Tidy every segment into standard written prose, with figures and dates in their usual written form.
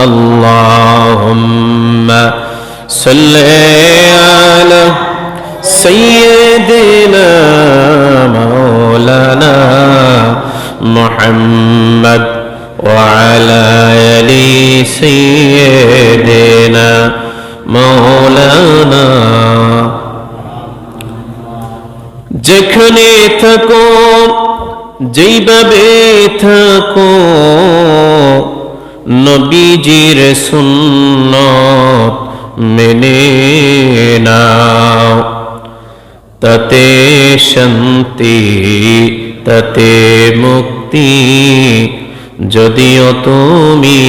اللهم صل على سيدنا مولانا محمد وعلى آل سيدنا مولانا যেখানে থাকো যেইভাবে থাকো নবীজির সুন্নত মেনে নাও, তাতে শান্তি তাতে মুক্তি, যদিও তুমি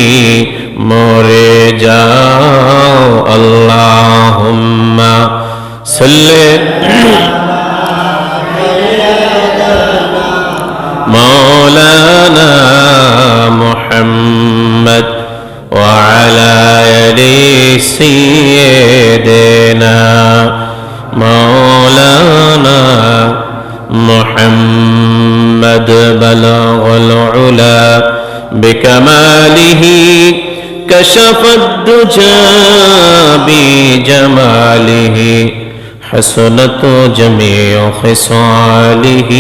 মরে যাও। আল্লাহুম্মা সাল্লি মাওলানা মুহাম্মদ ওয়া আলা আলি সাইয়্যিদিনা মাওলানা মুহাম্মদ বালাগাল উলা বিকামালিহি কাশাফাদ দুজা বিজামালিহি حسنت جميع خصاله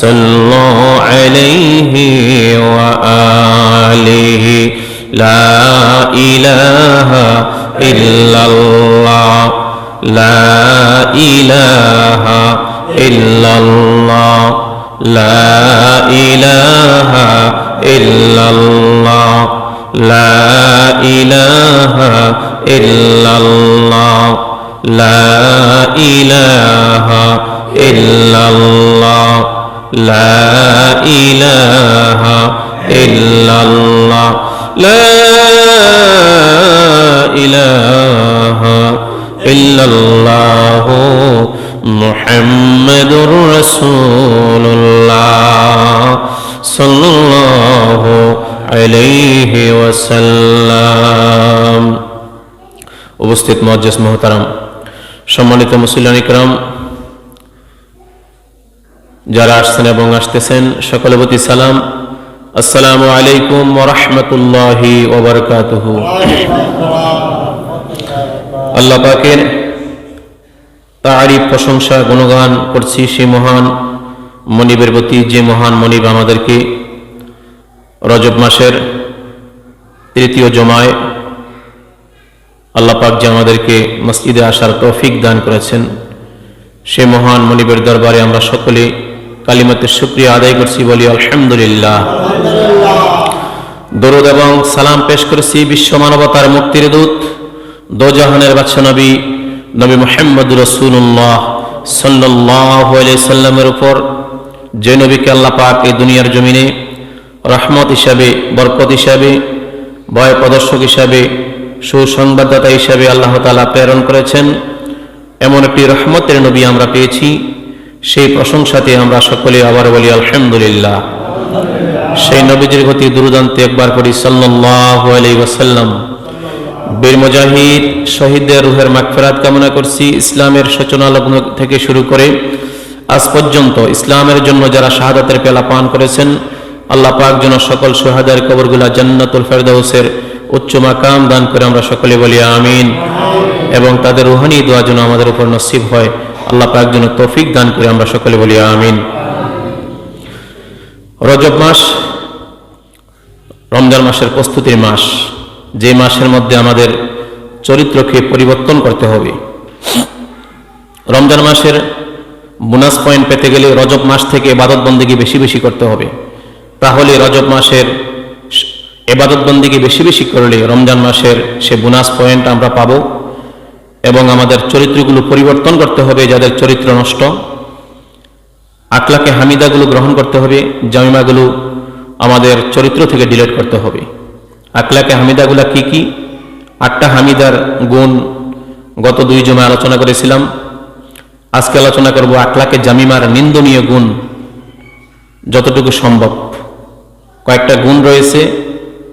صلى عليه وآله لا إله إلا الله لا إله إلا الله لا إله إلا الله لا إله إلا الله لا إله إلا الله لا إله إلا الله لا إله إلا الله محمد رسول الله صلى الله عليه وسلم। উপস্থিত মুআজ্জিজ মুহতারাম, সম্মানিত মুসলিয়ান ইকরাম, যারা আসছেন এবং আসতেছেন সকলের প্রতি সালাম। আসসালামু আলাইকুম ওয়া রাহমাতুল্লাহি ওয়া বারাকাতুহু। আল্লাহ পাকের তারিফ প্রশংসা গুণগান করছি সেই মহান মনিবের প্রতি, যে মহান মনিব আমাদেরকে রজব মাসের তৃতীয় জমায় আল্লাহ পাক যে আমাদেরকে মসজিদে আসার তৌফিক দান করেছেন, সে মহান মনিবের দরবারে আমরা সকলে কালিমাতে শুকরিয়া আদায় করছি, বলি আলহামদুলিল্লাহ। দরুদ এবং সালাম পেশ করেছি বিশ্ব মানবতার মুক্তির দূত, দোজাহানের বাদশা নবী নবী মুহাম্মদ রাসূলুল্লাহ সাল্লাল্লাহু আলাইহি সাল্লামের উপর, যে নবীকে আল্লাহ পাক এই দুনিয়ার জমিনে রহমত হিসাবে, বরকত হিসাবে, ভয় প্রদর্শক হিসাবে, সুসংবাদদাতা হিসাবে আল্লাহ তাআলা প্রেরণ করেছেন। এমন একটি রহমতের নবী আমরা পেয়েছি, সেই প্রশংসাতে আমরা সকলে আবার বলি আলহামদুলিল্লাহ। সেই নবীজির প্রতি দুরূদ আনতে একবার করি সাল্লাল্লাহু আলাইহি ওয়াসাল্লাম। বীর মুজাহিদ শহীদদের রূহের মাগফিরাত কামনা করছি। ইসলামের সূচনা লগ্ন থেকে শুরু করে আজ পর্যন্ত ইসলামের জন্য যারা শাহাদাতের পেলা পান করেছেন, আল্লাহ পাক যেন সকল শুহাদার কবরগুলা জান্নাতুল ফেরদাউসের উচ্চ মাকাম দান করে, আমরা সকলে বলি আমিন। এবং তাদের রুহানি দোয়া যেন আমাদের উপর নসিব হয়, আল্লাহ পাক যেন তৌফিক দান করে, আমরা সকলে বলি আমিন। রজব মাস রমজান মাসের প্রস্তুতির মাস, যে মাসের মধ্যে আমাদের চরিত্রকে পরিবর্তন করতে হবে। রমজান মাসের বোনাস পয়েন্ট পেতে গেলে রজব মাস থেকে ইবাদত বন্দেগী বেশি বেশি করতে হবে। তাহলে রজব মাসের ইবাদত বন্দেগী বেশি বেশি করলে রমজান মাসের সে বোনাস পয়েন্ট আমরা পাবো। এবং আমাদের চরিত্রগুলো পরিবর্তন করতে হবে, যাদের চরিত্র নষ্ট। আকলাকে হামিদাগুলো গ্রহণ করতে হবে, জামিমাগুলো আমাদের চরিত্র থেকে ডিলিট করতে হবে। আকলাকে হামিদাগুলা কি কি? 8টা হামিদার গুণ গত 2 জমায় আলোচনা করেছিলাম। আজকে আলোচনা করব আকলাকে জামিমার নিন্দনীয় গুণ যতটুকু সম্ভব। কয়েকটা গুণ রয়েছে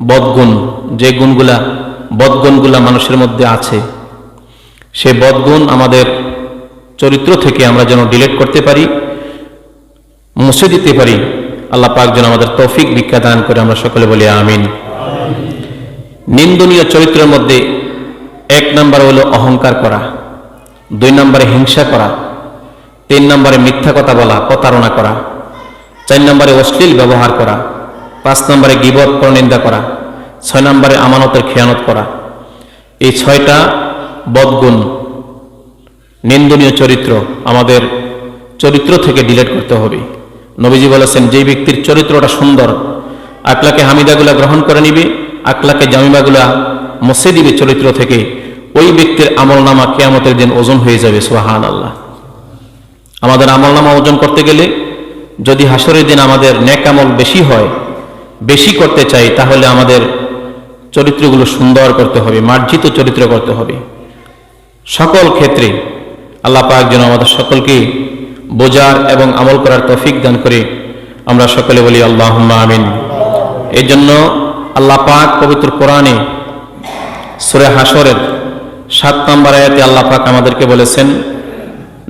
বদগুণ, যে বদগুণগুলা মানুষের মধ্যে আছে, সে বদগুণ আমাদের চরিত্র থেকে আমরা যেন ডিলিট করতে পারি, মুছে দিতে পারি। আল্লাহ পাক যেন আমাদের তৌফিক ভিক্ষা দান করে, আমরা সকলে বলি আমিন। নিন্দনীয় চরিত্রের মধ্যে 1 নম্বর হলো অহংকার করা, 2 নম্বরে হিংসা করা, 3 নম্বরে মিথ্যা কথা বলা, প্রতারণা করা, 4 নম্বরে অশ্লীল ব্যবহার করা, 5 নম্বরে গীবত পরনিন্দা করা, 6 নম্বরে আমানতের খেয়ানত করা। এই 6টা বদগুণ, নিন্দনীয় চরিত্র আমাদের চরিত্র থেকে ডিলিট করতে হবে। নবীজি বলেছেন, যে ব্যক্তির চরিত্রটা সুন্দর, আকলাকে হামিদাগুলা গ্রহণ করে নিবে, আকলাকে জামিমাগুলা মুছে দিবে চরিত্র থেকে, ওই ব্যক্তির আমলনামা কিয়ামতের দিন ওজন হয়ে যাবে। সুবহানাল্লাহ। আমাদের আমলনামা ওজন করতে গেলে যদি হাসরের দিন আমাদের নেক আমল বেশি হয়, বেশি করতে চাই, তাহলে আমাদের চরিত্রগুলো সুন্দর করতে হবে, মার্জিত চরিত্র করতে হবে। সকল ক্ষেত্রে আল্লাহ পাক যেন আমাদের সকলকে বোঝার এবং আমল করার তৌফিক দান করে। আমরা সকলে বলি আল্লাহুম্মা আমিন। এই জন্য আল্লাহ পাক পবিত্র কোরআনে সূরা হাসরের 7 নম্বর আয়াতে আল্লাহ পাক আমাদেরকে বলেছেন,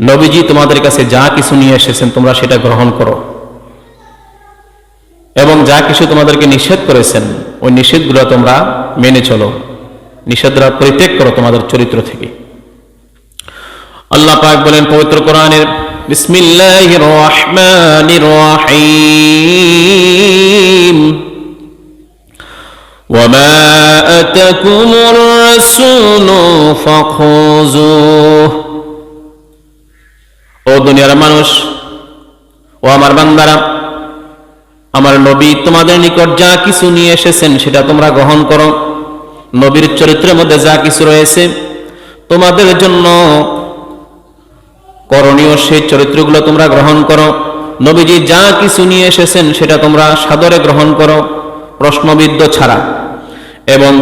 নবীজি তোমাদের কাছে যা কিছু নিয়ে এসেছেন তোমরা সেটা গ্রহণ করো, এবং যা কিছু তোমাদেরকে নিষেধ করেছেন ওই নিষেধগুলো তোমরা মেনে চলো, নিষেধরা পরিত্যাগ করো তোমাদের চরিত্র থেকে। আল্লাহ পাক বলেন পবিত্র কোরআনের, বিসমিল্লাহির রহমানির রহিম, ওয়ামা আতাকুমুর রাসূলু ফাখুযুহু। ও দুনিয়ার মানুষ, ও আমার বান্দারা, আমার নবী তোমাদের নিকট যা কিছু নিয়ে এসেছেন সেটা তোমরা গ্রহণ করো। নবীর চরিত্রের মধ্যে যা কিছু রয়েছে তোমাদের জন্য করণীয়, সেই চরিত্রগুলো তোমরা গ্রহণ করো। নবীজি যা কিছু নিয়ে এসেছেন সেটা তোমরা সাদরে গ্রহণ করো, প্রশ্নবিদ্ধ ছাড়া। এবং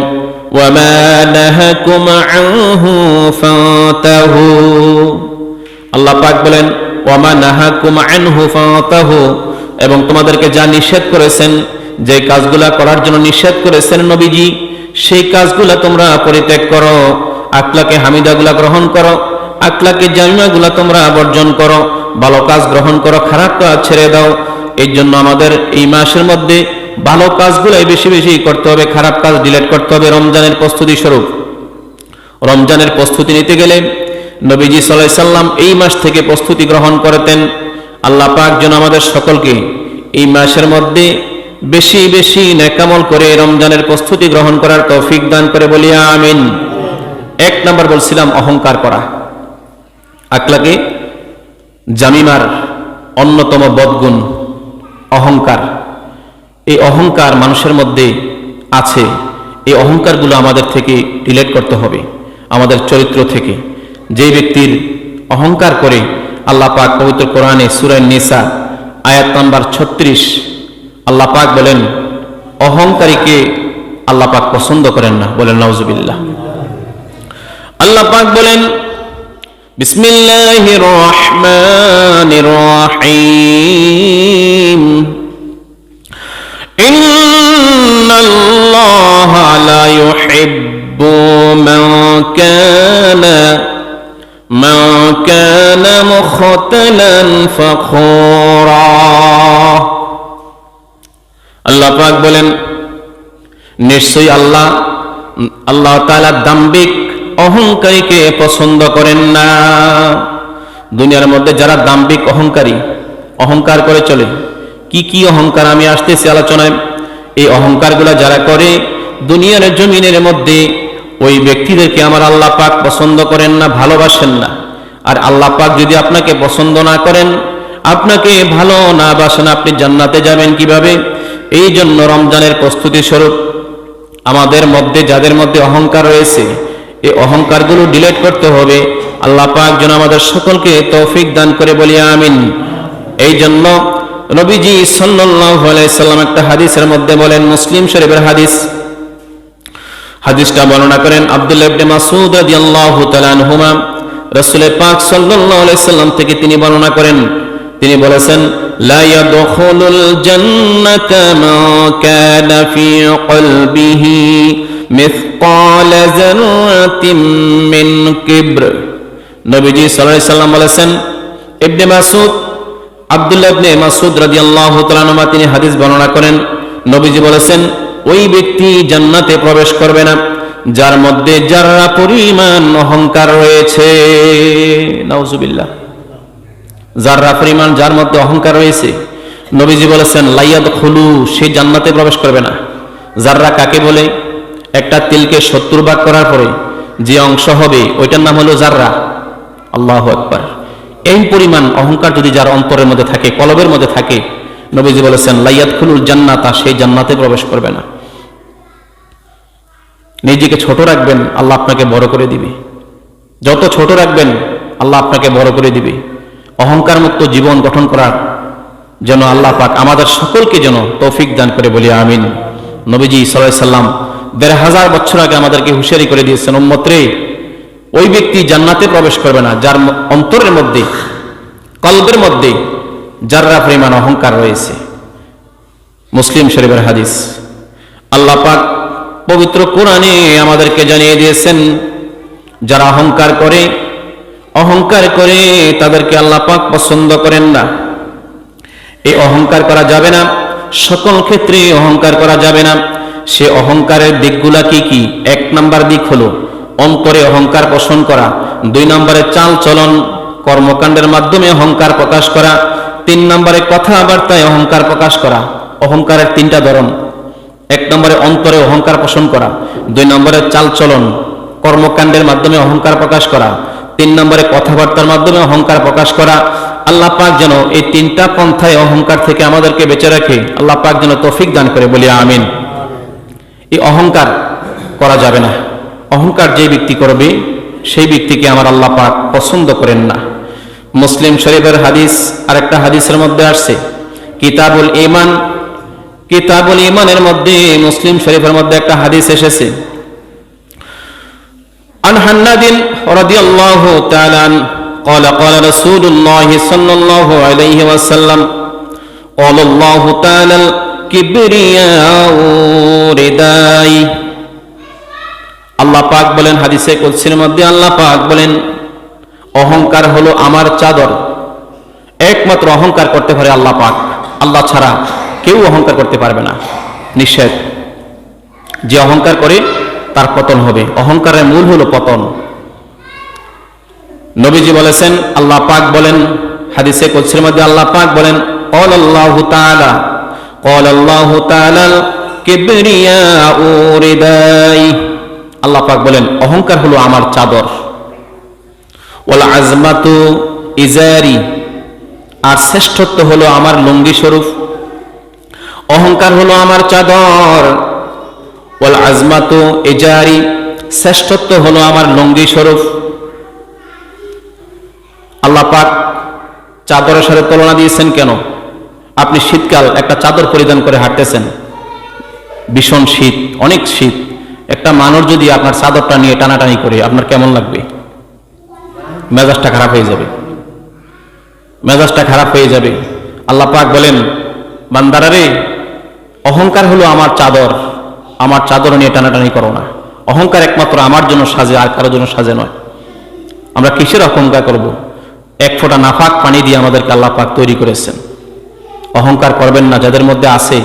ওয়ামা নাহাকুম আনহু ফাতাহু, আল্লাহ পাক বলেন ওয়ামা নাহাকুম আনহু ফাতাহু, এবং তোমাদেরকে যা নিষেধ করেছেন, যে কাজগুলা করার জন্য নিষেধ করেছেন নবীজি, সেই কাজগুলা তোমরা পরিত্যাগ করো। আকলাকে হামিদাগুলা গ্রহণ করো, আকলাকে জামিমাগুলা তোমরা বর্জন করো, ভালো কাজ গ্রহণ করো, খারাপ কাজ ছেড়ে দাও। এই জন্য আমাদের এই মাসের মধ্যে ভালো কাজগুলাই বেশি বেশি করতে হবে, খারাপ কাজ ডিলিট করতে হবে। রমজানের প্রস্তুতি স্বরূপ, রমজানের প্রস্তুতি নিতে গেলে নবীজি সাল্লাল্লাহু আলাইহি সাল্লাম এই মাস থেকে প্রস্তুতি গ্রহণ করতেন। আল্লাহ পাক যেন আমাদের সকলকে এই মাসের মধ্যে বেশি বেশি নেক আমল করে রমজানের প্রস্তুতি গ্রহণ করার তৌফিক দান করে, বলি আমিন। 1 নম্বর বলছিলাম অহংকার করা, আকলাকে জামিমার অন্যতম বদগুণ অহংকার। এই অহংকার মানুষের মধ্যে আছে, এই অহংকারগুলো আমাদের থেকে ডিলিট করতে হবে, আমাদের চরিত্র থেকে। যে ব্যক্তির অহংকার করে, আল্লাহ পাক পবিত্র কোরআনে সূরা নিসা আয়াত নাম্বার 36 আল্লাহ পাক বলেন, অহংকারীকে আল্লাহ পাক পছন্দ করেন না। বলেন নাউজুবিল্লাহ। আল্লাহ পাক বলেন, বিসমিল্লাহির রহমানির রহিম, ইন্নাল্লাহা লা ইউহিব্বু মান কানা মুখতালান ফাখুরা। আল্লাহ পাক বলেন, নিশ্চয়ই আল্লাহ তাআলা দাম্ভিক অহংকারীকে পছন্দ করেন না। দুনিয়ার মধ্যে যারা দাম্ভিক অহংকারী, অহংকার করে চলে, কি কি অহংকার আমি আসতেছি আলোচনায়। এই অহংকারগুলা যারা করে দুনিয়ার জমিনের মধ্যে, ওই ব্যক্তিদেরকে আমার আল্লাহ পাক পছন্দ করেন না, ভালোবাসেন না। আর আল্লাহ পাক যদি আপনাকে পছন্দ না করেন, আপনাকে ভালো না বাসেন, আপনি জান্নাতে যাবেন কিভাবে? এই জন্য রমজানের প্রস্তুতি স্বরূপ আমাদের মধ্যে যাদের মধ্যে অহংকার রয়েছে, এই অহংকারগুলো ডিলিট করতে হবে। আল্লাহ পাক যেন আমাদের সকলকে তৌফিক দান করে, বলি আমিন। এই জন্য নবীজি সাল্লাল্লাহু আলাইহি সাল্লাম একটা হাদিসের মধ্যে বলেন, মুসলিম শরীফের হাদিসটা বর্ণনা করেন আব্দুল্লাহ ইবনে মাসউদ রাদিয়াল্লাহু তাআলা আনহুমা, রাসূল পাক সাল্লাল্লাহু আলাইহি সাল্লাম থেকে তিনি বর্ণনা করেন, তিনি বলেছেন, লা ইয়াদখুলুল জান্নাতা মান কানা ফি কলবিহি মিসকাল যাররাতিন মিন কিবর। নবীজি সাল্লাল্লাহু আলাইহি সাল্লাম বলেছেন, ইবনে মাসউদ, আব্দুল্লাহ ইবনে মাসউদ রাদিয়াল্লাহু তাআলা আনহু তিনি হাদিস বর্ণনা করেন, নবীজি বলেছেন, ওই ব্যক্তি জান্নাতে প্রবেশ করবে না যার মধ্যে যাররা পরিমাণ অহংকার রয়েছে। নাউজুবিল্লাহ। যাররা পরিমাণ যার মধ্যে অহংকার রয়েছে, নবীজি বলেছেন লাইয়াদখুলু, সে জান্নাতে প্রবেশ করবে না। যাররা কাকে বলে? একটা তিলকে 70 ভাগ করার পরে যে অংশ হবে ওইটার নাম হলো যাররা। আল্লাহু আকবার। এই পরিমাণ অহংকার যদি যার অন্তরের মধ্যে থাকে, কলবের মধ্যে থাকে, নবীজি বলেছেন লাইয়াদখুলুল জান্নাতা, সেই জান্নাতে প্রবেশ করবে না। নিজেকে ছোট রাখবেন, আল্লাহ আপনাকে বড় করে দিবে। যত ছোট রাখবেন আল্লাহ আপনাকে বড় করে দিবে। অহংকার মুক্ত জীবন গঠন করার যেন আল্লাহ পাক আমাদের সকলকে যেন তৌফিক দান করে, বলি আমিন। নবীজি সাল্লাল্লাহু আলাইহি সাল্লাম 1500 বছর আগে আমাদেরকে হুঁশিয়ারি করে দিয়েছেন, উম্মত রে, ওই ব্যক্তি জান্নাতে প্রবেশ করবে না যার অন্তরের মধ্যে, কলবের মধ্যে যাররা পরিমাণ অহংকার রয়েছে। মুসলিম শরীফের হাদিস। আল্লাহ পাক পবিত্র কোরআনে আমাদেরকে জানিয়ে দিয়েছেন, যারা অহংকার করে তাদেরকে আল্লাহ পাক পছন্দ করেন না। এই অহংকার করা যাবে না, সকল ক্ষেত্রে অহংকার করা যাবে না। সে অহংকারের দিকগুলা কি কি? 1 নাম্বার দিক হলো অন্তরে অহংকার পোষণ করা। 2 নম্বরে চাল চলন কর্মকাণ্ডের মাধ্যমে অহংকার প্রকাশ করা। 3 নম্বরে কথাবার্তায় অহংকার প্রকাশ করা। অহংকারের 3টা ধরন। 1 নম্বরে অন্তরে অহংকার পোষণ করা, 2 নম্বরে চাল চলন কর্মকাণ্ডের মাধ্যমে অহংকার প্রকাশ করা, 3 নম্বরে কথাবার্তার মাধ্যমে অহংকার প্রকাশ করা। আল্লাহ পাক যেন এই 3টা পন্থায় অহংকার থেকে আমাদেরকে বেঁচে রাখে। আল্লাহ পাক যেন তৌফিক দান করে, বলি আমিন। এই অহংকার করা যাবে না। অহংকার যে ব্যক্তি করবে সেই ব্যক্তিকে আমার আল্লাহ পাক পছন্দ করেন না। মুসলিম শরীফের হাদিস, আরেকটা হাদিসের মধ্যে আসছে কিতাবুল ঈমানের মধ্যে, মুসলিম শরীফের মধ্যে একটা হাদিস এসেছে, আন হান্নাদিন রাদিয়াল্লাহু তাআলা قال قال رسول الله صلى الله عليه وسلم قال الله تعالى الكبرياء رداء। আল্লাহ পাক বলেন হাদিসে কুদসির মধ্যে, আল্লাহ পাক বলেন অহংকার হলো আমার চাদর। একমাত্র অহংকার করতে পারে আল্লাহ পাক, আল্লাহ ছাড়া কেউ অহংকার করতে পারবে না। নিষেধ। যে অহংকার করে তার পতন হবে। অহংকারের মূল হলো পতন। নবীজি বলেছেন, আল্লাহ পাক বলেন হাদিসে কুদসির মধ্যে, আল্লাহ পাক বলেন ক্বালাল্লাহু তাআলা কিবরিয়াউ রিদাই। আল্লাহ পাক বলেন অহংকার হলো আমার চাদর। ওয়াল আজমাতু ইজারি, আর শ্রেষ্ঠত্ব হলো আমার লুঙ্গি স্বরূপ। অহংকার হলো আমার চাদর, ওয়াল আজমাতু ইজারি, শ্রেষ্ঠত্ব হলো আমার লুঙ্গি স্বরূপ। আল্লাহ পাক চাদরের সাথে তুলনা দিয়েছেন কেন? আপনি শীতকাল একটা চাদর পরিধান করে হাঁটতেছেন, ভীষণ শীত, অনেক শীত। একটা মানুষ যদি আপনার চাদরটা নিয়ে টানাটানি করে, আপনার কেমন লাগবে? মেজাজটা খারাপ হয়ে যাবে, মেজাজটা খারাপ হয়ে যাবে। আল্লাহ পাক বলেন বান্দারা রে, অহংকার হলো আমার চাদর, আমার চাদর নিয়ে টানাটানি করো না। অহংকার একমাত্র আমার জন্য সাজে, আর কারোর জন্য সাজে নয়। আমরা কিসের অহংকার করব? 1 ফোঁটা নাফাক পানি দিয়ে আমাদেরকে আল্লাহ পাক তৈরি করেছেন। অহংকার করবেন না। যাদের মধ্যে আছে,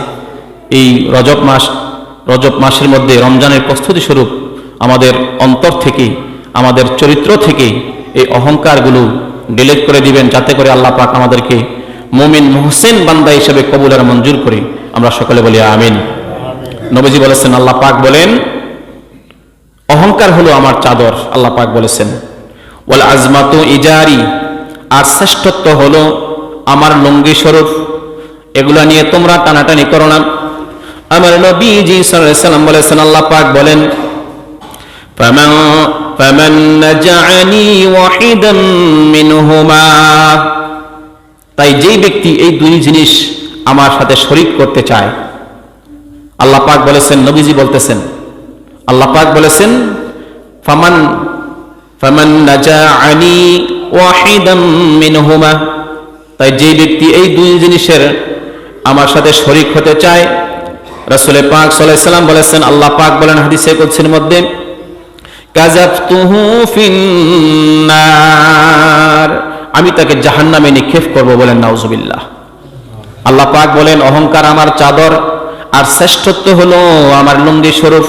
এই রজব মাসের মধ্যে রমজানের প্রস্তুতি স্বরূপ আমাদের অন্তর থেকে, আমাদের চরিত্র থেকে এই অহংকারগুলো ডিলিট করে দিবেন, যাতে করে আল্লাহ পাক আমাদেরকে মুমিন মুহসিন বান্দা হিসেবে কবুল আর মঞ্জুর করে। আমরা সকলে বলি আমিন। নবীজি বলেছেন, আল্লাহ পাক বলেন অহংকার হলো আমার চাদর। আল্লাহ পাক বলেছেন ওয়াল আজমাতু ইজারি, আর শ্রেষ্ঠত্ব হলো আমার লুঙ্গি স্বরূপ। এগুলা নিয়ে তোমরা টানাটানি করো না। আমার নবীজি সাল্লাল্লাহু আলাইহি ওয়াসাল্লাম বলেছেন, আল্লাহ পাক বলেন ফামান নাজাআনি ওয়াহিদাম মিনহুমা, তাই যেই ব্যক্তি এই 2 জিনিস আমার সাথে শরীক করতে চায়, আল্লাহ পাক বলেছেন, নবীজি বলতেছেন, আল্লাহ পাক বলেছেন ফামান নাজাআনি ওয়াহিদাম মিনহুমা, তাই যে ব্যক্তি এই 2 জিনিসের আমার সাথে শরীক হতে চায়, রাসূল পাক সাল্লাল্লাহু আলাইহি ওয়াসাল্লাম বলেছেন, আল্লাহ পাক বলেন হাদিসে কুদসির মধ্যে কাযাফতুহু ফিন্নার, আমি তাকে জাহান্নামে নিক্ষেপ করব। বলেন নাউজুবিল্লাহ। আল্লাহ পাক বলেন অহংকার আমার চাদর, আর শ্রেষ্ঠত্ব হলো আমার লুঙ্গি স্বরূপ।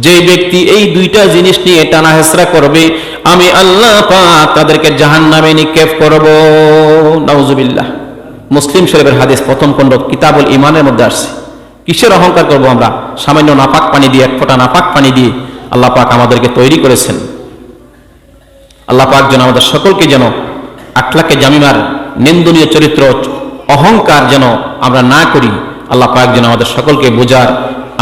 যে ব্যক্তি এই দুইটা জিনিস নিয়ে টানা হেসরা করবে, আমি আল্লাহ পাক তাদেরকে জাহান্নামে নিক্ষেপ করব। নাউজুবিল্লাহ। মুসলিম শরীফের হাদিস, প্রথম খণ্ড কিতাবুল ঈমানের মধ্যে আসছে। কিসের অহংকার করব আমরা? সামান্য নাপাক পানি দিয়ে, এক ফোঁটা নাপাক পানি দিয়ে আল্লাহ পাক আমাদেরকে তৈরি করেছেন। আল্লাহ পাক যেন আমাদের সকলকে যেন আখলাকে জামিমার নিন্দনীয় চরিত্র অহংকার যেন আমরা না করি। আল্লাহ পাক যেন আমাদের সকলকে বোঝার,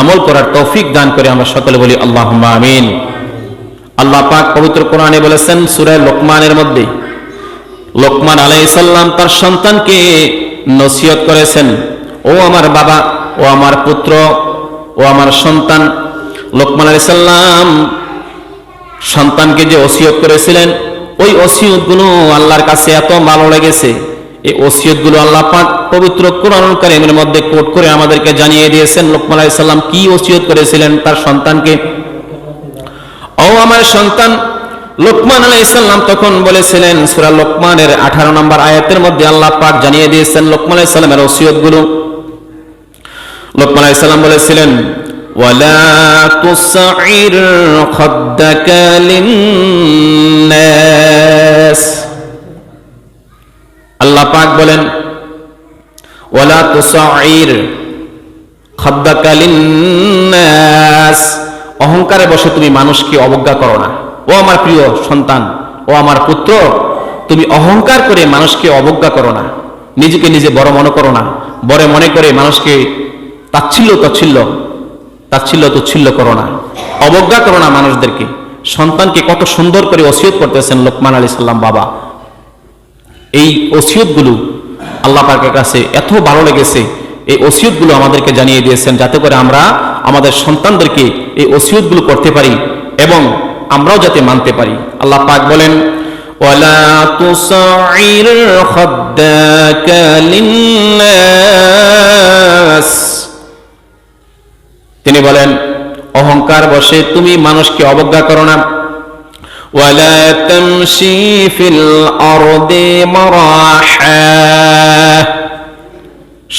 আমল করার তৌফিক দান করে। আমরা সকলে বলি আল্লাহুম্মা আমিন। আল্লাহ পাক পবিত্র কোরআনে বলেছেন সূরা লোকমানের মধ্যে, লোকমান আলাইহিস সালাম তার সন্তানকে নসিহত করেছেন, ও আমার বাবা, ও আমার পুত্র, ও আমার সন্তান। লোকমান আলাইহিস সালাম সন্তানকে যে ওসিয়ত করেছিলেন, ওই ওসিয়তগুলো আল্লাহর কাছে এত ভালো লেগেছে, এই ওসিয়তগুলো আল্লাহ পাক পবিত্র কোরআনুল কারীমের মধ্যে কোট করে আমাদেরকে জানিয়ে দিয়েছেন লোকমান আলাইহিস সালাম কি ওসিয়ত করেছিলেন তার সন্তানকে। ও আমার সন্তান, লোকমান আলাইহিস সালাম তখন বলেছিলেন, সূরা লোকমানের 18 নম্বর আয়াতের মধ্যে আল্লাহ পাক জানিয়ে দিয়েছেন লোকমান আলাইহিস সালামের ওসিয়তগুলো। লোকমান আলাইহিস সালাম বলেছিলেন, ওয়ালা তুসঈর খাদ্দাকা লিন্নাস। আল্লাহ পাক বলেন, ওয়ালা তুসঈর খাদ্দাকা লিন্নাস, অহংকারে বসে তুমি মানুষকে অবজ্ঞা করো না। ও আমার প্রিয় সন্তান, ও আমার পুত্র, তুমি অহংকার করে মানুষকে অবজ্ঞা করো না, নিজেকে নিজে বড় মনে করো না, বড় মনে করে মানুষকে তাচ্ছিল্য তুচ্ছিল্য করো না, অবজ্ঞা করো না মানুষদেরকে। সন্তানকে কত সুন্দর করে ওসিয়ত করতেছেন লোকমান আলাইহিস সালাম বাবা। এই ওসিয়তগুলো আল্লাহ পাকের কাছে এত ভালো লেগেছে, এই ওসিয়তগুলো আমাদেরকে জানিয়ে দিয়েছেন যাতে করে আমরা আমাদের সন্তানদেরকে এই ওসিয়তগুলো করতে পারি এবং আমরাও যাতে মানতে পারি। আল্লাহ পাক বলেন, ওয়ালা তুসঈর খাদ্দাকা লিন্নাস, তিনি বলেন অহংকার বসে তুমি মানুষকে অবজ্ঞা করো না। ওয়ালা তামশি ফিল আরদি মারাহা,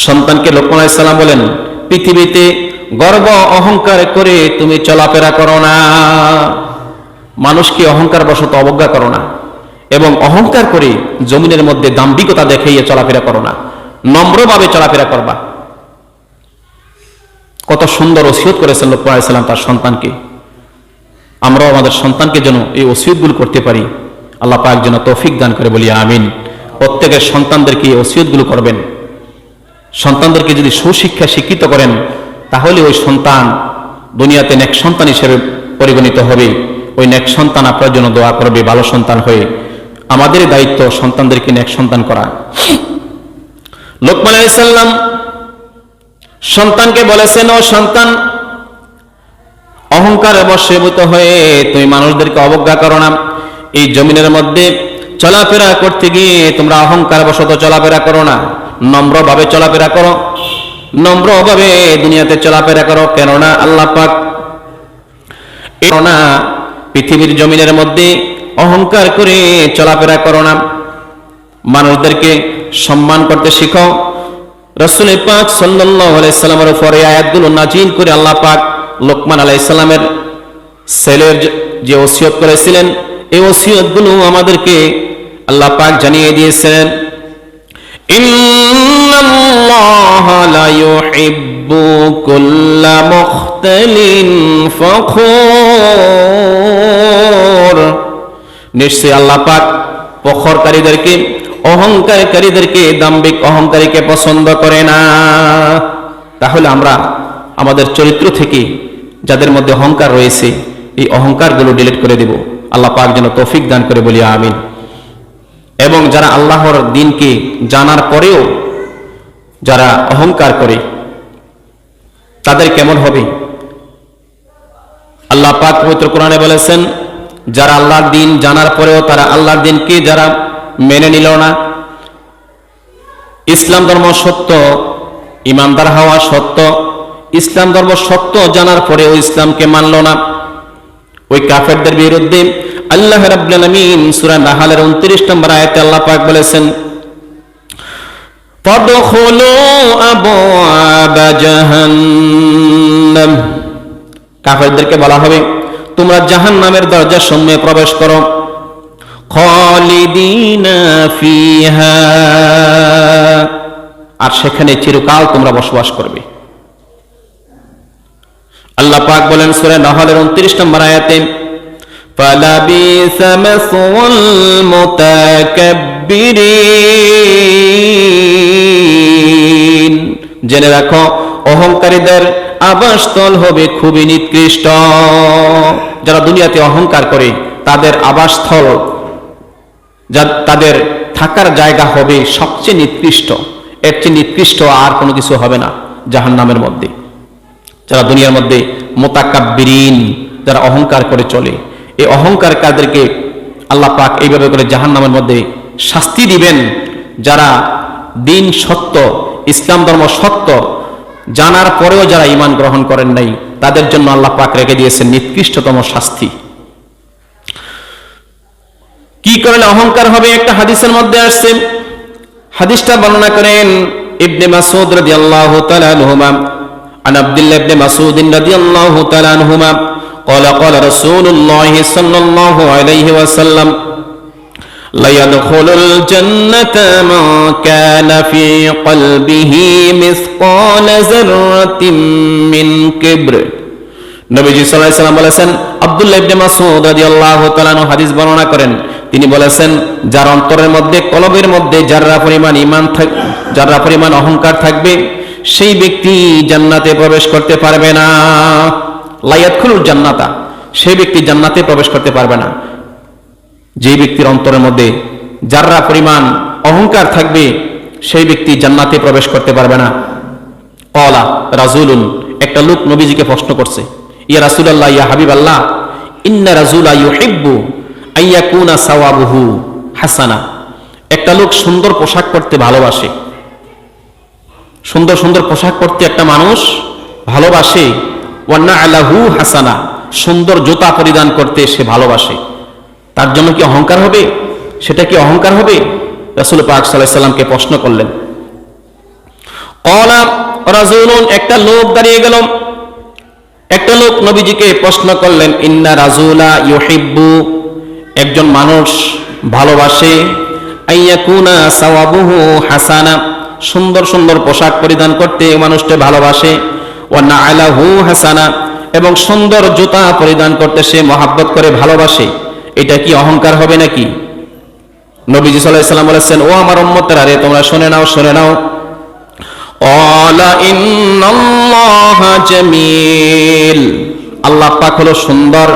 সন্তানকে লোকমান আলাইহিস সালাম বলেন পৃথিবীতে গর্ব অহংকার করে তুমি চলাফেরা করো না, মানুষকে অহংকার বশত অবজ্ঞা করো না এবং অহংকার করে জমিনের মধ্যে দাম্ভিকতা দেখাইয়ে চলাফেরা করো না, নম্রভাবে চলাফেরা করবা। কত সুন্দর ওসিয়ত করেছেন লোকমান আলাইহিস সালাম তার সন্তানকে। আমরাও আমাদের সন্তানকে যেন এই ওসিয়তগুলো করতে পারি। আল্লাহ পাক যেন তৌফিক দান করে, বলি আমিন। প্রত্যেকের সন্তানদেরকে এই ওসিয়তগুলো করবেন। সন্তানদেরকে যদি সুশিক্ষা শিক্ষিত করেন, তাহলে ওই সন্তান দুনিয়াতে নেক সন্তান হিসেবে পরিগণিত হবে। ওই নেক সন্তান আপনার জন্য দোয়া করবে ভালো সন্তান হয়ে। আমাদের দায়িত্ব সন্তানদেরকে নেক সন্তান করা। লোকমান আলাইহিস সালাম সন্তানকে বলেছেন, ও সন্তান, অহংকারে বশীভূত হয়ে তুমি মানুষদেরকে অবজ্ঞা করো না। এই জমিনের মধ্যে চলাফেরা করতে গিয়ে তোমরা অহংকার বশত চলাফেরা করো না, নম্রভাবে চলাফেরা করো, নম্রভাবে দুনিয়াতে চলাফেরা করো। কেননা আল্লাহ পাক পৃথিবীর জমিনের মধ্যে অহংকার করে চলাফেরা করো না, মানুষদেরকে সম্মান করতে শিখো। রাসূল পাক সাল্লাল্লাহু আলাইহি সাল্লামের উপরে আয়াতগুলো নাজিল করে আল্লাহ পাক লোকমান আলাইহিস সালামের ছেলের যে ওসিয়ত করেছিলেন, এই ওসিয়তগুলো আমাদেরকে আল্লাহ পাক জানিয়ে দিয়েছেন। ইন্নাল্লাহা লা ইউহিব্বু কুল্লা মুখতালিন ফখুর, নিশ্চয়ই আল্লাহ পাক ফখরকারীদেরকে, অহংকারীদেরকে, দাম্ভিক অহংকারীকে পছন্দ করে না। তাহলে আমরা আমাদের চরিত্র থেকে যাদের মধ্যে অহংকার রয়েছে, এই অহংকারগুলো ডিলিট করে দেব। আল্লাহ পাক যেন তৌফিক দান করে, বলি আমিন। এবং যারা আল্লাহর দ্বীনকে জানার পরেও যারা অহংকার করে, তাদের কেমন হবে? আল্লাহ পাক পবিত্র কোরআনে বলেছেন, যারা আল্লাহর দ্বীন জানার পরেও তারা আল্লাহর দ্বীনকে যারা মেনে নিল না, ইসলাম ধর্ম সত্য, ইমানদার হওয়া সত্য, ইসলাম ধর্ম সত্য জানার পরেও ইসলামকে মানল না, ওই কাফেরদের বিরুদ্ধে আল্লাহ রাব্বুল আলামিন সূরা নাহলের 29 নম্বর আয়াতে আল্লাহ পাক বলেছেন, ফাদখুলু আবওয়াবা জাহান্নাম, কাফেরদেরকে বলা হবে তোমরা জাহান্নামের দরজার সমূহে প্রবেশ করো। খালিদিনা ফিহা, আর সেখানে চিরকাল তোমরা বসবাস করবে। আল্লাহ পাক বলেন সূরা নাহলের 29 নম্বর আয়াতে, ফালাবিসা মাসওয়াল মুতাকাব্বিরিন, জেনে রাখো অহংকারীদের আবাসস্থল হবে খুবই নিকৃষ্ট। যারা দুনিয়াতে অহংকার করে তাদের আবাসস্থল, তাদের থাকার জায়গা হবে সবচেয়ে নিকৃষ্ট। এর চেয়ে নিকৃষ্ট আর কোনো কিছু হবে না জাহান্নামের মধ্যে। যারা দুনিয়ার মধ্যে মুতাকাব্বিরিন, যারা অহংকার করে চলে, এই অহংকারীদেরকে আল্লাহ পাক এইভাবে করে জাহান্নামের মধ্যে শাস্তি দিবেন। যারা দিন সত্য, ইসলাম ধর্ম সত্য জানার পরেও যারা ঈমান গ্রহণ করেন নাই, তাদের জন্য আল্লাহ পাক রেখে দিয়েছেন নিকৃষ্টতম শাস্তি। কি করলে অহংকার হবে? একটা হাদিসের মধ্যে আসছে, হাদিসটা বর্ণনা করেন ইবনে মাসউদ রাদিয়াল্লাহু তাআলা আনহুমা, আন আব্দুল্লাহ ইবনে মাসউদ রাদিয়াল্লাহু তাআলা আনহুমা قال قال رسول الله صلى الله عليه وسلم لا يدخل الجنة من كان في قلبه مثقال ذرة من كبر। নবীজি সাল্লাল্লাহু আলাইহি ওয়াসাল্লাম বলেছেন, আব্দুল্লাহ ইবনে মাসউদ রাদিয়াল্লাহু তাআলা আনহু হাদিস বর্ণনা করেন, তিনি বলেছেন যার অন্তরের মধ্যে, কলবের মধ্যে যারা পরিমাণ ঈমান থাকবে, যারা পরিমাণ অহংকার থাকবে, সেই ব্যক্তি জান্নাতে প্রবেশ করতে পারবে না। লা ইয়াদখুলুল জান্নাতা, সেই ব্যক্তি জান্নাতে প্রবেশ করতে পারবে না। যে ব্যক্তির অন্তরের মধ্যে যারা পরিমাণ অহংকার থাকবে, সেই ব্যক্তি জান্নাতে প্রবেশ করতে পারবে না। ক্বালা রাজুলুন, একটা লোক নবীজিকে প্রশ্ন করছে, ইয়া রাসূলুল্লাহ, ইয়া হাবিবাল্লাহ, ইন্না রাজুলা ইউহিব্বু আইয়াকুনা সাওয়াবুহু হাসানা। একটা লোক সুন্দর পোশাক পরতে ভালোবাসে, সুন্দর সুন্দর পোশাক পরতে একটা মানুষ ভালোবাসে। ওয়ান্না আলাহু হাসানা, সুন্দর জুতা পরিধান করতে সে ভালোবাসে। তার জন্য কি অহংকার হবে? সেটা কি অহংকার হবে? রাসূল পাক সাল্লাল্লাহু আলাইহি ওয়াসাল্লামকে প্রশ্ন করলেন। ক্বালা রাজুলুন, একটা লোক দাঁড়িয়ে গেল, একটা লোক নবীজিকে প্রশ্ন করলেন, ইন্না রাজুলা ইউহিব্বু, একজন মানুষ ভালোবাসে, আইয়াকুনা সাওয়াবুহু হাসানা, সুন্দর সুন্দর পোশাক পরিধান করতে মানুষটা ভালোবাসে। ওয়ান্না আলাহু হাসানা, এবং সুন্দর জুতা পরিধান করতে সে মহাব্বত করে ভালোবাসে। এটা কি অহংকার হবে নাকি? নবীজি সাল্লাল্লাহু আলাইহি ওয়াসাল্লাম বলেছেন, ও আমার উম্মতেরা রে, তোমরা শুনে নাও, শুনে নাও। ক্বালা ইন্নাল্লাহা জামিল, আল্লাহ পাক হলো সুন্দর।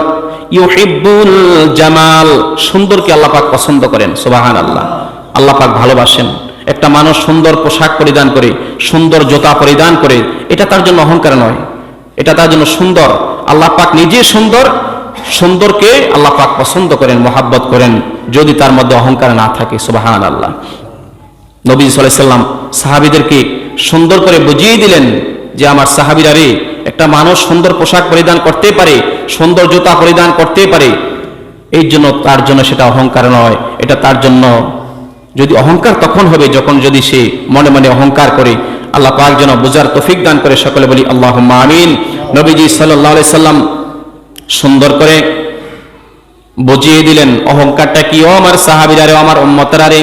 ইউহিব্বুল জামাল, সুন্দরকে আল্লাহ পাক পছন্দ করেন। সুবহানাল্লাহ, আল্লাহ পাক ভালোবাসেন। একটা মানুষ সুন্দর পোশাক পরিধান করে, সুন্দর জুতা পরিধান করে, এটা তার জন্য অহংকার নয়, এটা তার জন্য সুন্দর। আল্লাহ পাক নিজে সুন্দর, সুন্দরকে আল্লাহ পাক পছন্দ করেন, মহাব্বত করেন, যদি তার মধ্যে অহংকার না থাকে। সুবহানাল্লাহ। নবী সাল্লাল্লাহু আলাইহি ওয়াসাল্লাম সাহাবীদেরকে সুন্দর করে বুঝিয়ে দিলেন যে আমার সাহাবীরা রে, একটা মানুষ সুন্দর পোশাক পরিধান করতে পারে, সুন্দর জুতা পরিধান করতে পারে, এই জন্য তার জন্য সেটা অহংকার নয়। এটা তার জন্য, যদি অহংকার তখন হবে যখন যদি সে মনে মনে অহংকার করে। আল্লাহ পাক যেন বুঝার তৌফিক দান করে, সকলে বলি আল্লাহুম্মা আমিন। নবীজি সাল্লাল্লাহু আলাইহি সাল্লাম সুন্দর করে বুঝিয়ে দিলেন অহংকারটা কি। ও আমার সাহাবীরা রে, আমার উম্মতেরা রে,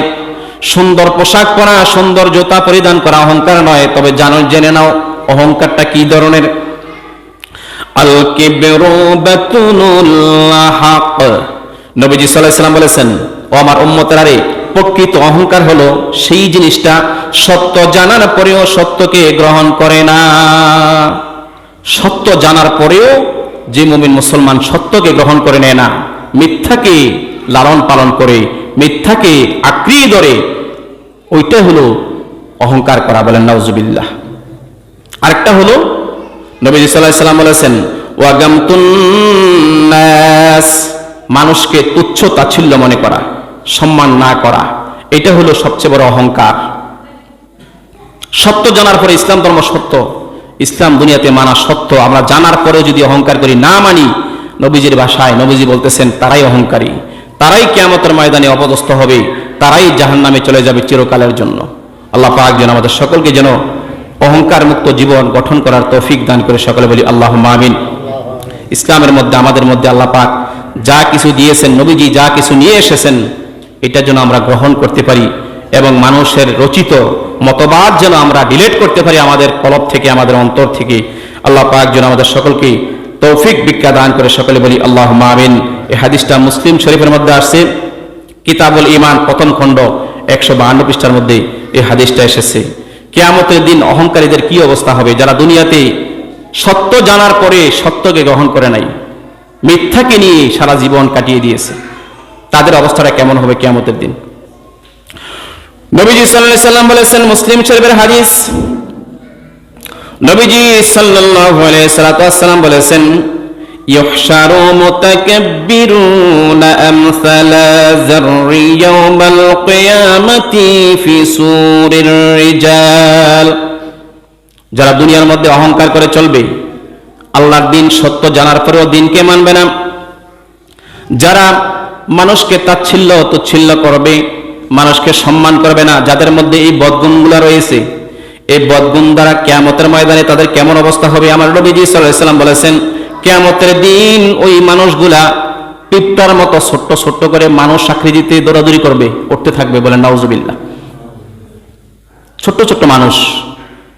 সুন্দর পোশাক পরা, সুন্দর জুতা পরিধান করা অহংকার নয়। তবে জানো, জেনে নাও অহংকারটা কি ধরনের। আল কিবরু বাতুনুল হক, নবীজি সাল্লাল্লাহু আলাইহি সাল্লাম বলেছেন, ও আমার উম্মতেরা রে, প্রকৃত অহংকার হলো সেই জিনিসটা সত্য জানার পরেও সত্যকে গ্রহণ করে না। সত্য জানার পরেও যে মুমিন মুসলমান সত্যকে গ্রহণ করে নেয় না, মিথ্যাকে লালন পালন করে, মিথ্যাকে আঁকড়িয়ে ধরে, ওইটা হলো অহংকার করা। বলেন নাউজুবিল্লাহ। আরেকটা হলো নবীজি সাল্লাল্লাহু আলাইহি সাল্লাম বলেছেন, ওয়াগামতুন নাস, মানুষকে তুচ্ছ তাচ্ছিল্য মনে করা, সম্মান না করা, এটা হলো সবচেয়ে বড় অহংকার। সত্য জানার পরে, ইসলাম ধর্ম সত্য, ইসলাম দুনিয়াতে মানা সত্য, আমরা জানার পরেও যদি অহংকার করি, না মানি, নবীজির ভাষায় নবীজি বলতেছেন তারাই অহংকারী, তারাই কিয়ামতের ময়দানে অপদস্থ হবে, তারাই জাহান্নামে চলে যাবে চিরকালের জন্য। আল্লাহ পাক যেন আমাদের সকলকে যেন অহংকার মুক্ত জীবন গঠন করার তৌফিক দান করে সকলে বলি আল্লাহুম্মা আমিন। ইসলামের মধ্যে আমাদের মধ্যে আল্লাহ পাক যা কিছু দিয়েছেন, নবীজি যা কিছু নিয়ে এসেছেন, এটা যেন আমরা গ্রহণ করতে পারি এবং মানুষের রচিত মতবাদ যেন আমরা ডিলিট করতে পারি আমাদের কলব থেকে, আমাদের অন্তর থেকে। আল্লাহ পাক যেন আমাদের সকলকে তৌফিক ভিক্ষা দান করে সকলে বলি আল্লাহুম্মা আমিন। এই হাদিসটা মুসলিম শরীফের মধ্যে আসছে, কিতাবুল ঈমান প্রথম খণ্ড 152 পৃষ্ঠার মধ্যে এই হাদিসটা এসেছে। কিয়ামতের দিন অহংকারীদের কি অবস্থা হবে? যারা দুনিয়াতে সত্য জানার পরে সত্যকে গ্রহণ করে নাই, মিথ্যাকে নিয়ে সারা জীবন কাটিয়ে দিয়েছে, তাদের অবস্থাটা কেমন হবে কিয়ামতের দিন? নবীজি সাল্লাল্লাহু আলাইহি সাল্লাম বলেছেন, মুসলিম শরীফের হাদিস, নবীজি সাল্লাল্লাহু আলাইহি সাল্লাম বলেছেন, ইউহশারু মুতাকাব্বিরুনা আমসালা যাররি ইয়াওমাল কিয়ামাতি ফি সুরির রিজাল। যারা দুনিয়ার মধ্যে অহংকার করে চলবে, আল্লাহর দিন সত্য জানার পরেও দিনকে মানবে না, যারা মানুষকে তাচ্ছিল্য তুচ্ছিল্য করবে, মানুষকে সম্মান করবে না, যাদের মধ্যে এই বদগুণগুলো রয়েছে, এই বদগুণ দ্বারা কিয়ামতের ময়দানে তাদের কেমন অবস্থা হবে? আমার নবীজি সাল্লাল্লাহু আলাইহি সাল্লাম বলেছেন, কিয়ামতের দিন ওই মানুষগুলা পিঁপড়ার মতো ছোট্ট ছোট্ট করে মানুষ আকৃতিতে দৌড়াদৌড়ি করবে, উঠতে থাকবে, বলেন নাউজুবিল্লাহ। ছোট্ট ছোট্ট মানুষ।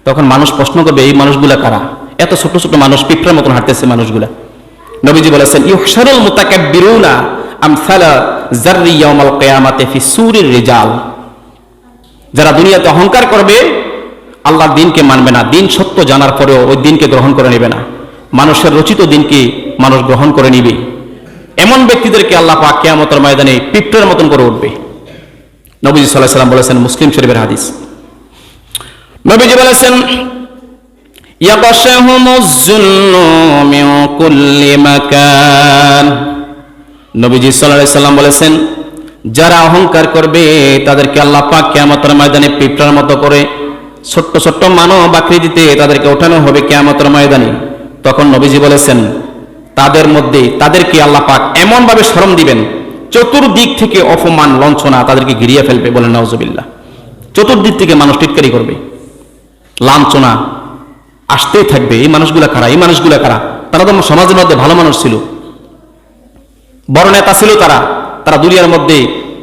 তখন মানুষ প্রশ্ন করবে, এই মানুষগুলা কারা? এত ছোট্ট ছোট্ট মানুষ, পিঁপড়ার মতন হাঁটতেছে মানুষগুলা। নবীজি বলেছেন, ইউহশারুল মুতাকাব্বিরুনা আমসালা যাররি ইয়াওমাল কিয়ামাতি ফি সুরির রিজাল। যারা দুনিয়াতে অহংকার করবে, আল্লাহর দিনকে মানবে না, দিন সত্য জানার পরেও ওই দিনকে গ্রহণ করে নেবে না, মানুষের রচিত দিনকে মানুষ গ্রহণ করে নিবে, এমন ব্যক্তিদেরকে আল্লাহ পাক কিয়ামতের ময়দানে পিঁপড়ার মতন করে উঠবে। নবীজি সাল্লাল্লাহু আলাইহি সাল্লাম বলেছেন, মুসলিম শরীফের হাদিস, নবীজি বলেছেন, ইয়াগশাহুমুজ যুল্লু মিন কুল্লি মাকান। নবীজি সাল্লাল্লাহু আলাইহি সাল্লাম বলেছেন, যারা অহংকার করবে তাদেরকে আল্লাহ পাক কিয়ামতের ময়দানে পিঁপড়ার মতো করে ছোট্ট ছোট্ট মানব আকৃতিতে তাদেরকে ওঠানো হবে কিয়ামতের ময়দানে। তখন নবীজি বলেছেন, তাদের মধ্যে তাদেরকে আল্লাহ পাক এমন ভাবে শরম দিবেন, চতুর্দিক থেকে অপমান লাঞ্ছনা তাদেরকে ঘিরিয়ে ফেলবে, বলেন নাউজুবিল্লাহ। চতুর্দিক থেকে মানুষ টিটকারি করবে, লাঞ্ছনা আসতেই থাকবে। এই মানুষগুলা কারা? এই মানুষগুলা কারা? তারা তো সমাজের মধ্যে ভালো মানুষ ছিল, বড় নেতা ছিল, তারা দুনিয়ার মধ্যে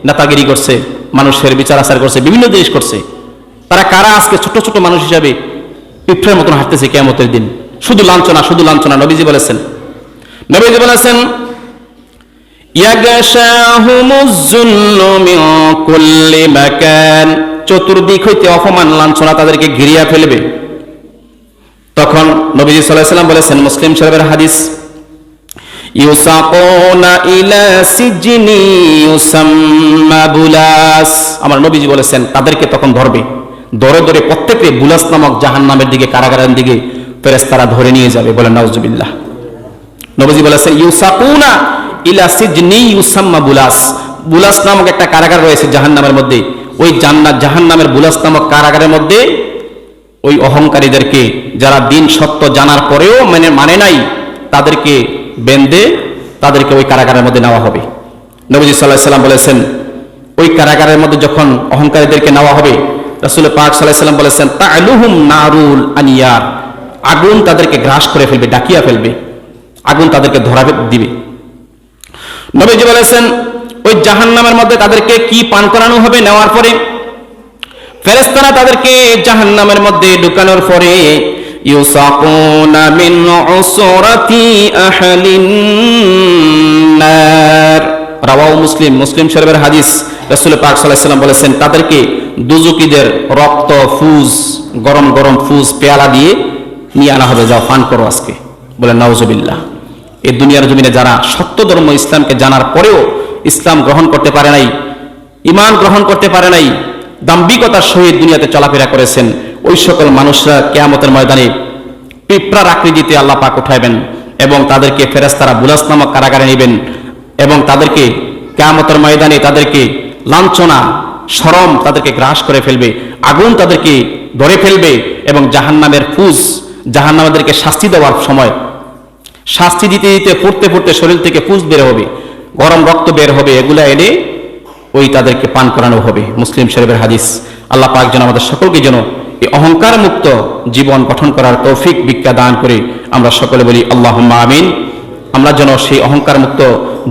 নেতাগিরি করছে, মানুষের বিচার আচার করছে, বিভিন্ন জিনিস করছে। তারা কারা আজকে ছোট ছোট মানুষ হিসাবে পিঁপড়ার মতন হাঁটতেছে কিয়ামতের দিন? শুধু লাঞ্ছনা, শুধু লাঞ্ছনা। নবীজি বলেছেন, ইয়াগশাহুমুজ যুল্লু মিন কুল্লি মাকান, চতুর্দিক হইতে অপমান লাঞ্ছনা তাদেরকে ঘিরিয়া ফেলবে। তখন নবীজি সাল্লাল্লাহু আলাইহি সাল্লাম বলেছেন, মুসলিম শরীফের হাদিস, ইউসাকুনা ইলা সিজনি ইউসাম্মা বুলাস। আমার নবীজি বলেছেন, তাদেরকে তখন ধরবে, ধরে ধরে প্রত্যেককে বুলাস নামক জাহান্নামের দিকে, কারাগারের দিকে ফেরেশতারা ধরে নিয়ে যাবে, বলেন নাউজুবিল্লাহ। নবীজি বলেছেন, ইউসাকুনা ইলা সিজনি ইউসাম্মা বুলাস। বুলাস নামক একটা কারাগার রয়েছে জাহান্নামের মধ্যে, ওই জাহান্নামের বুলাস নামক কারাগারের মধ্যে ওই অহংকারীদেরকে, যারা দিন সত্য জানার পরেও মানে নাই, তাদেরকে বেঁধে তাদেরকে ওই কারাগারের মধ্যে নেওয়া হবে। নবীজি সাল্লাল্লাহু আলাইহি সাল্লাম বলেছেন, ওই কারাগারের মধ্যে যখন অহংকারীদেরকে নেওয়া হবে, রাসূল পাক সাল্লাল্লাহু আলাইহি সাল্লাম বলেছেন, তা'লুহুম নারুল আনিয়ার, আগুন তাদেরকে গ্রাস করে ফেলবে, ডাকিয়া ফেলবে, আগুন তাদেরকে ধরা দিবে। নবীজি বলেছেন, ওই জাহান্নামের মধ্যে তাদেরকে কি পান করানো হবে? নেওয়ার পরে ফেরেশতারা তাদেরকে জাহান্নামের মধ্যে ঢুকানোর পরে ইউসাকুনা মিন উসরাতি আহলিন নার। রাওয়াহু মুসলিম, মুসলিম শরীফের হাদিস। রাসূল পাক সাল্লাল্লাহু আলাইহি সাল্লাম বলেছেন, তাদেরকে দুজকিদের রক্ত, ফুজ, গরম গরম ফুজ পেয়ালা দিয়ে নিয়ে আনা হবে, যাও পান করো আজকে, বলেন নাউজুবিল্লাহ। এই দুনিয়ার জমিনে যারা সত্য ধর্ম ইসলামকে জানার পরেও ইসলাম গ্রহণ করতে পারে নাই, ঈমান গ্রহণ করতে পারে নাই, দাম্ভিকতার সহিত দুনিয়াতে চলাফেরা করেছেন, ওই সকল মানুষরা কিয়ামতের ময়দানে পিঁপড়ার আকৃতিতে আল্লাহ পাক উঠাইবেন এবং তাদেরকে ফেরেশতারা বুলাস নামক কারাগারে নেবেন এবং তাদেরকে কিয়ামতের ময়দানে তাদেরকে লাঞ্ছনা, শরম তাদেরকে গ্রাস করে ফেলবে, আগুন তাদেরকে ধরে ফেলবে এবং জাহান্নামের ফুজ, জাহান্নামীদেরকে শাস্তি দেওয়ার সময় শাস্তি দিতে দিতে পড়তে পড়তে শরীর থেকে ফুজ বের হবে, গরম রক্ত বের হবে, এগুলা এনে ওই তাদেরকে পান করানো হবে। মুসলিম শরীফের হাদিস। আল্লাহ পাক যেন আমাদের সকলকে যেন এই অহংকার মুক্ত জীবন গঠন করার তৌফিক ভিক্ষা দান করে আমরা সকলে বলি আল্লাহুম্মা আমিন। আমরা যেন সেই অহংকার মুক্ত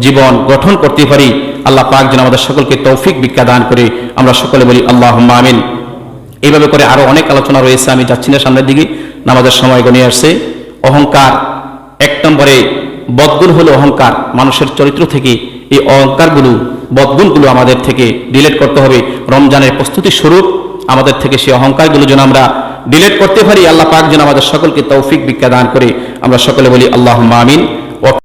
জীবন গঠন করতে পারি, আল্লাহ পাক যেন আমাদের সকলকে তৌফিক ভিক্ষা দান করে আমরা সকলে বলি আল্লাহুম্মা আমিন। এইভাবে করে আরো অনেক আলোচনা রয়েছে, আমি যাচ্ছি না সামনের দিকে, নামাজের সময় গনিয়ে আসছে। অহংকার, এক নম্বরে বদগুণ হলো অহংকার। মানুষের চরিত্র থেকে এই অহংকারগুলো, বদগুণগুলো আমাদের থেকে ডিলিট করতে হবে। রমজানের প্রস্তুতি স্বরূপ আমাদের থেকে সেই অহংকারগুলো যেন আমরা ডিলিট করতে পারি, আল্লাহ পাক যেন আমাদের সকলকে তৌফিক ভিক্ষা দান করে আমরা সকলে বলি আল্লাহুম্মা আমিন।